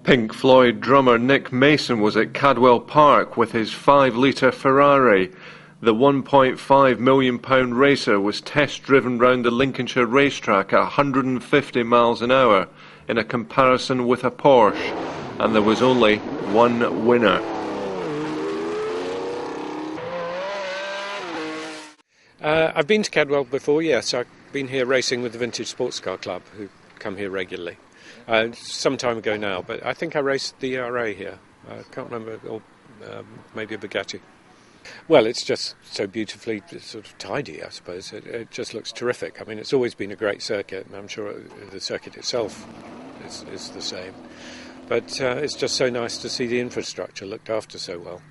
Pink Floyd drummer Nick Mason was at Cadwell Park with his 5-litre Ferrari. The £1.5 million racer was test-driven round the Lincolnshire racetrack at 150 miles an hour in a comparison with a Porsche, and there was only one winner. I've been to Cadwell before, yes. I've been here racing with the Vintage Sports Car Club, who come here regularly. Some time ago now, but I think I raced the ERA here. I can't remember, or maybe a Bugatti. Well, it's just so beautifully sort of tidy, I suppose. It just looks terrific. I mean, it's always been a great circuit, and I'm sure the circuit itself is the same. But it's just so nice to see the infrastructure looked after so well.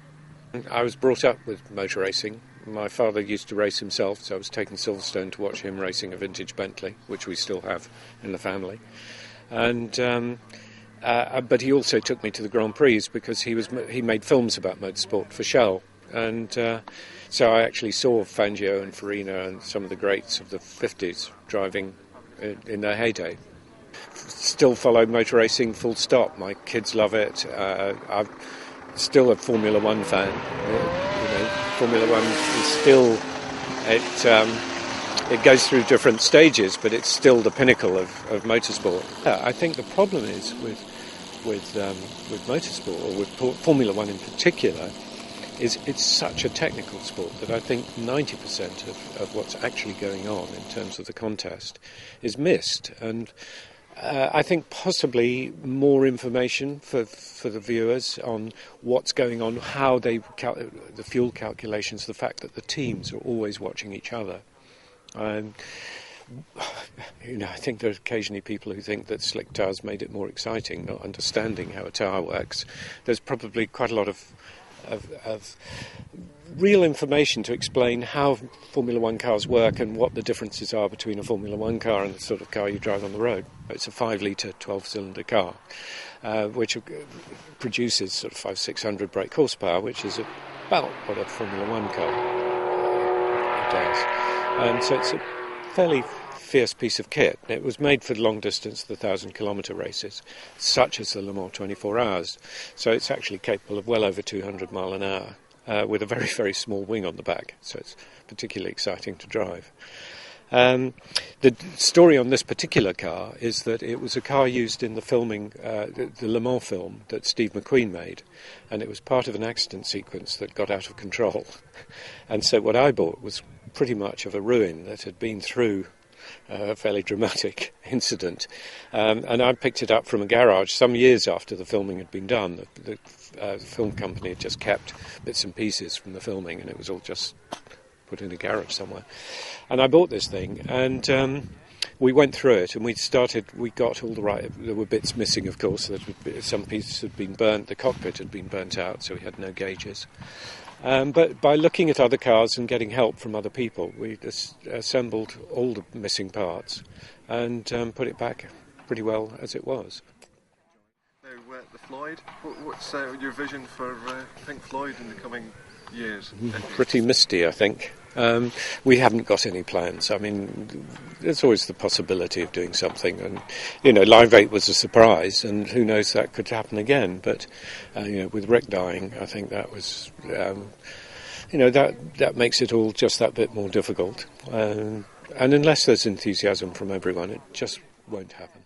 I was brought up with motor racing. My father used to race himself, so I was taken to Silverstone to watch him racing a vintage Bentley, which we still have in the family. And but he also took me to the Grand Prix because he made films about motorsport for Shell. And so I actually saw Fangio and Farina and some of the greats of the 50s driving in their heyday. Still follow motor racing full stop. My kids love it. I'm still a Formula One fan. Formula One is still, it goes through different stages, but it's still the pinnacle of motorsport. I think the problem is with motorsport, or with Formula One in particular, is it's such a technical sport that I think 90% of what's actually going on in terms of the contest is missed. And I think possibly more information for the viewers on what's going on, how the fuel calculations, the fact that the teams are always watching each other. I think there are occasionally people who think that slick tyres made it more exciting, not understanding how a tyre works. There's probably quite a lot of real information to explain how Formula One cars work and what the differences are between a Formula One car and the sort of car you drive on the road. It's a 5-litre, 12-cylinder car, which produces sort of 500-600 brake horsepower, which is about what a Formula One car does. And so it's a fairly fierce piece of kit. It was made for long distance, the 1,000-kilometre races, such as the Le Mans 24 Hours. So it's actually capable of well over 200 mile an hour with a very, very small wing on the back. So it's particularly exciting to drive. The story on this particular car is that it was a car used in the filming, the Le Mans film that Steve McQueen made, and it was part of an accident sequence that got out of control. And so what I bought was pretty much of a ruin that had been through a fairly dramatic incident. And I picked it up from a garage some years after the filming had been done. The film company had just kept bits and pieces from the filming, and it was all just put in a garage somewhere. And I bought this thing, and we went through it, and we got all the right. There were bits missing, of course. Some pieces had been burnt. The cockpit had been burnt out, so we had no gauges. But by looking at other cars and getting help from other people, we assembled all the missing parts and put it back pretty well as it was. Now, the Floyd, what's your vision for Pink Floyd in the coming years? Pretty misty, I think. We haven't got any plans. I mean, there's always the possibility of doing something, and Live 8 was a surprise, and who knows, that could happen again. But with Rick dying, I think that was that makes it all just that bit more difficult. And unless there's enthusiasm from everyone, it just won't happen.